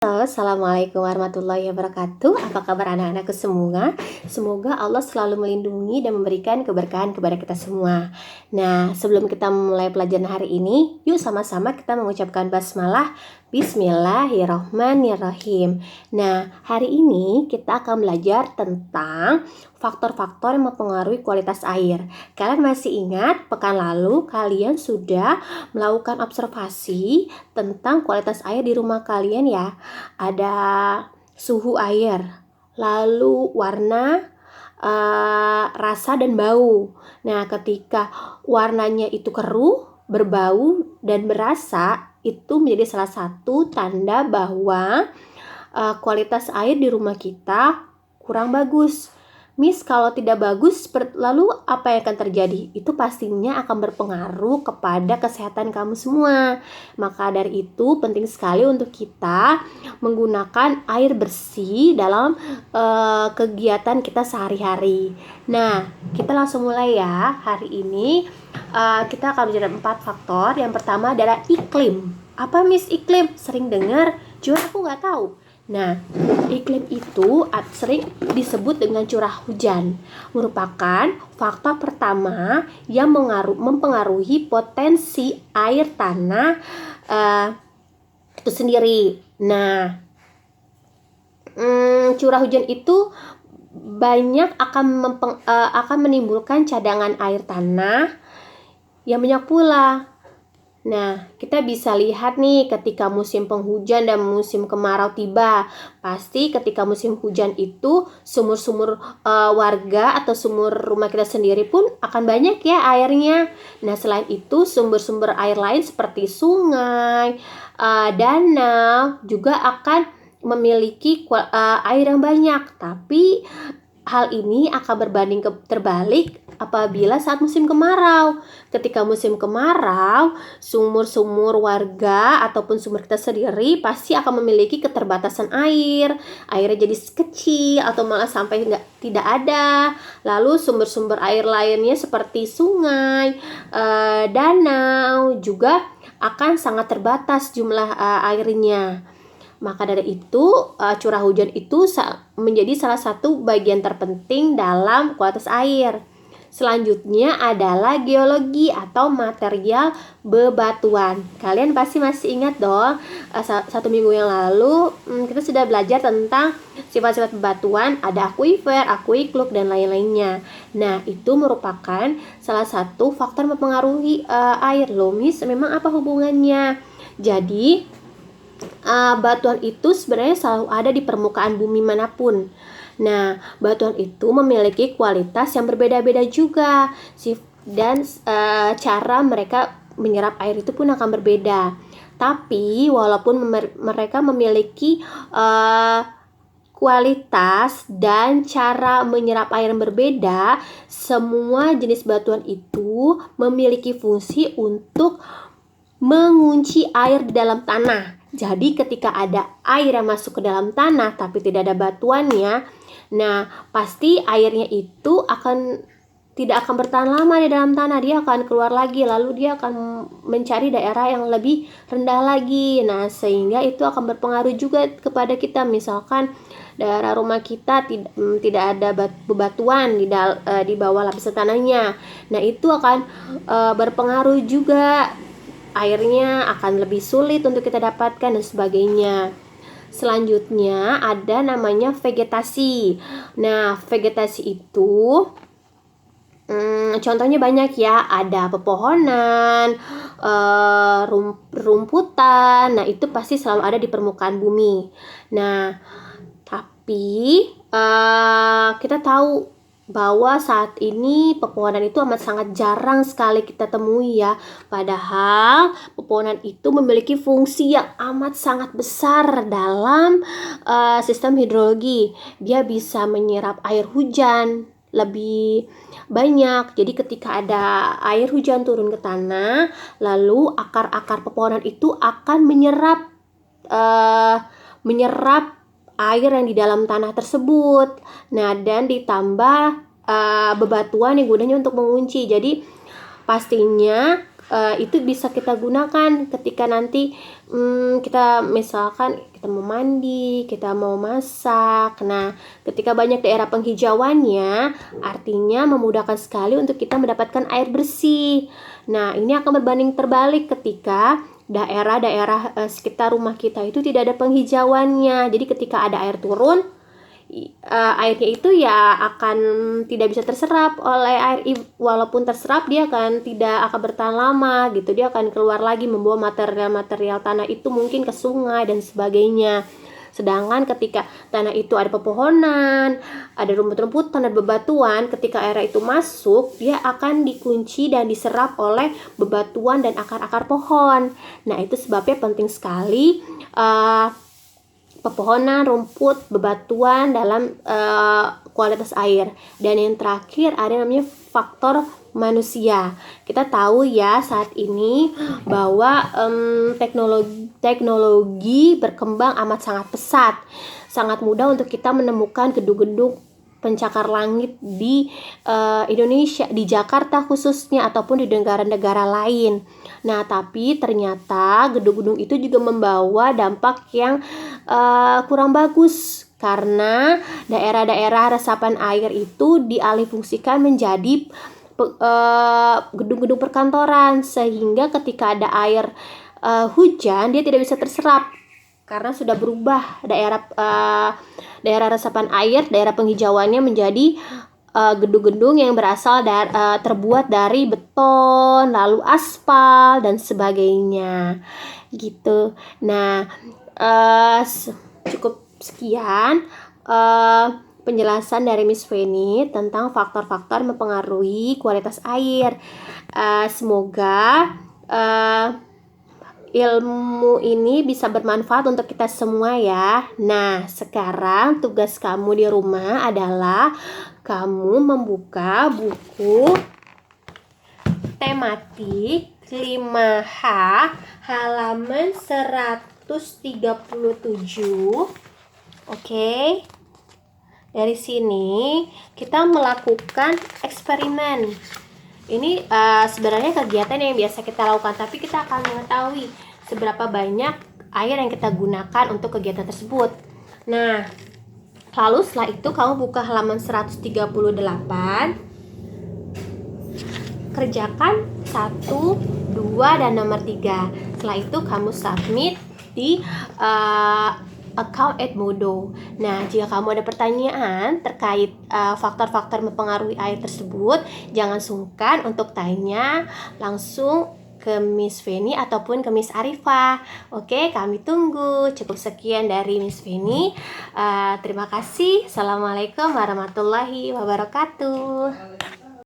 Halo, Assalamualaikum warahmatullahi wabarakatuh. Apa kabar anak-anakku semua? Semoga Allah selalu melindungi dan memberikan keberkahan kepada kita semua. Nah, sebelum kita mulai pelajaran hari ini, yuk sama-sama kita mengucapkan basmalah. Bismillahirrahmanirrahim. Nah, hari ini kita akan belajar tentang faktor-faktor yang mempengaruhi kualitas air. Kalian masih ingat pekan lalu kalian sudah melakukan observasi tentang kualitas air di rumah kalian ya? Ada suhu air, lalu warna, rasa dan bau. Nah, ketika warnanya itu keruh, berbau dan berasa, itu menjadi salah satu tanda bahwa kualitas air di rumah kita kurang bagus. Miss, kalau tidak bagus, lalu apa yang akan terjadi? Itu pastinya akan berpengaruh kepada kesehatan kamu semua. Maka dari itu penting sekali untuk kita menggunakan air bersih dalam kegiatan kita sehari-hari. Nah, kita langsung mulai ya. Hari ini kita akan bicara 4 faktor. Yang pertama adalah iklim. Apa Miss iklim? Sering dengar, cuma aku nggak tahu. Nah, iklim itu sering disebut dengan curah hujan, merupakan faktor pertama yang mempengaruhi potensi air tanah itu sendiri. Nah, curah hujan itu banyak akan menimbulkan cadangan air tanah yang banyak pula. Nah, kita bisa lihat nih ketika musim penghujan dan musim kemarau tiba. Pasti ketika musim hujan itu sumur-sumur warga atau sumur rumah kita sendiri pun akan banyak ya airnya. Nah, selain itu sumber-sumber air lain seperti sungai, danau juga akan memiliki air yang banyak. Tapi hal ini akan berbanding terbalik apabila saat musim kemarau. Ketika musim kemarau, sumur-sumur warga ataupun sumur kita sendiri pasti akan memiliki keterbatasan air. Airnya jadi kecil atau malah sampai tidak ada. Lalu sumber-sumber air lainnya seperti sungai, danau juga akan sangat terbatas jumlah airnya. Maka dari itu, curah hujan itu menjadi salah satu bagian terpenting dalam kualitas air. Selanjutnya adalah geologi atau material bebatuan. Kalian pasti masih ingat dong, 1 minggu yang lalu kita sudah belajar tentang sifat-sifat bebatuan, ada akuifer, aquiclub, dan lain-lainnya. Nah, itu merupakan salah satu faktor mempengaruhi air. Loh, Miss, memang apa hubungannya? Jadi, batuan itu sebenarnya selalu ada di permukaan bumi manapun. Nah, batuan itu memiliki kualitas yang berbeda-beda juga, dan cara mereka menyerap air itu pun akan berbeda. Tapi walaupun mereka memiliki kualitas dan cara menyerap air yang berbeda, semua jenis batuan itu memiliki fungsi untuk mengunci air di dalam tanah. Jadi ketika ada air yang masuk ke dalam tanah tapi tidak ada batuannya, nah pasti airnya itu tidak akan bertahan lama di dalam tanah. Dia akan keluar lagi, lalu dia akan mencari daerah yang lebih rendah lagi. Nah, sehingga itu akan berpengaruh juga kepada kita. Misalkan daerah rumah kita tidak ada bebatuan di bawah lapisan tanahnya. Nah, itu akan berpengaruh juga. Airnya akan lebih sulit untuk kita dapatkan dan sebagainya. Selanjutnya ada namanya vegetasi. Nah, vegetasi itu contohnya banyak ya. Ada pepohonan, rumputan. Nah, itu pasti selalu ada di permukaan bumi. Nah, tapi kita tahu bahwa saat ini pepohonan itu amat sangat jarang sekali kita temui ya. Padahal pepohonan itu memiliki fungsi yang amat sangat besar dalam sistem hidrologi. Dia bisa menyerap air hujan lebih banyak. Jadi ketika ada air hujan turun ke tanah, lalu akar-akar pepohonan itu akan menyerap air yang di dalam tanah tersebut. Nah, dan ditambah bebatuan yang gunanya untuk mengunci. Jadi pastinya itu bisa kita gunakan ketika nanti kita misalkan kita mau mandi, kita mau masak. Nah, ketika banyak daerah penghijauannya, artinya memudahkan sekali untuk kita mendapatkan air bersih. Nah, ini akan berbanding terbalik ketika daerah-daerah sekitar rumah kita itu tidak ada penghijauannya. Jadi ketika ada air turun, airnya itu ya akan tidak bisa terserap oleh air, walaupun terserap dia tidak akan bertahan lama gitu, dia akan keluar lagi membawa material-material tanah itu mungkin ke sungai dan sebagainya. Sedangkan ketika tanah itu ada pepohonan, ada rumput-rumputan, ada bebatuan, ketika air itu masuk, dia akan dikunci dan diserap oleh bebatuan dan akar-akar pohon. Nah, itu sebabnya penting sekali pepohonan, rumput, bebatuan dalam kualitas air. Dan yang terakhir ada namanya faktor manusia. Kita tahu ya saat ini bahwa teknologi berkembang amat sangat pesat. Sangat mudah untuk kita menemukan gedung-gedung pencakar langit di Indonesia, di Jakarta khususnya, ataupun di negara-negara lain. Nah, tapi ternyata gedung-gedung itu juga membawa dampak yang kurang bagus, karena daerah-daerah resapan air itu dialihfungsikan menjadi gedung-gedung perkantoran, sehingga ketika ada air hujan dia tidak bisa terserap karena sudah berubah daerah resapan air, daerah penghijauannya menjadi gedung-gedung yang terbuat dari beton, lalu aspal dan sebagainya gitu. Nah, cukup sekian penjelasan dari Miss Feni tentang faktor-faktor mempengaruhi kualitas air. Semoga ilmu ini bisa bermanfaat untuk kita semua ya. Nah, sekarang tugas kamu di rumah adalah kamu membuka buku tematik 5H halaman 137. Oke. Dari sini kita melakukan eksperimen. Ini sebenarnya kegiatan yang biasa kita lakukan, tapi kita akan mengetahui seberapa banyak air yang kita gunakan untuk kegiatan tersebut. Nah, lalu setelah itu kamu buka halaman 138, kerjakan 1, 2, dan nomor 3. Setelah itu kamu submit di account Edmodo. Nah, jika kamu ada pertanyaan terkait faktor-faktor mempengaruhi air tersebut, jangan sungkan untuk tanya langsung ke Miss Feni ataupun ke Miss Arifah. Oke, kami tunggu. Cukup sekian dari Miss Feni. Terima kasih. Assalamualaikum warahmatullahi wabarakatuh.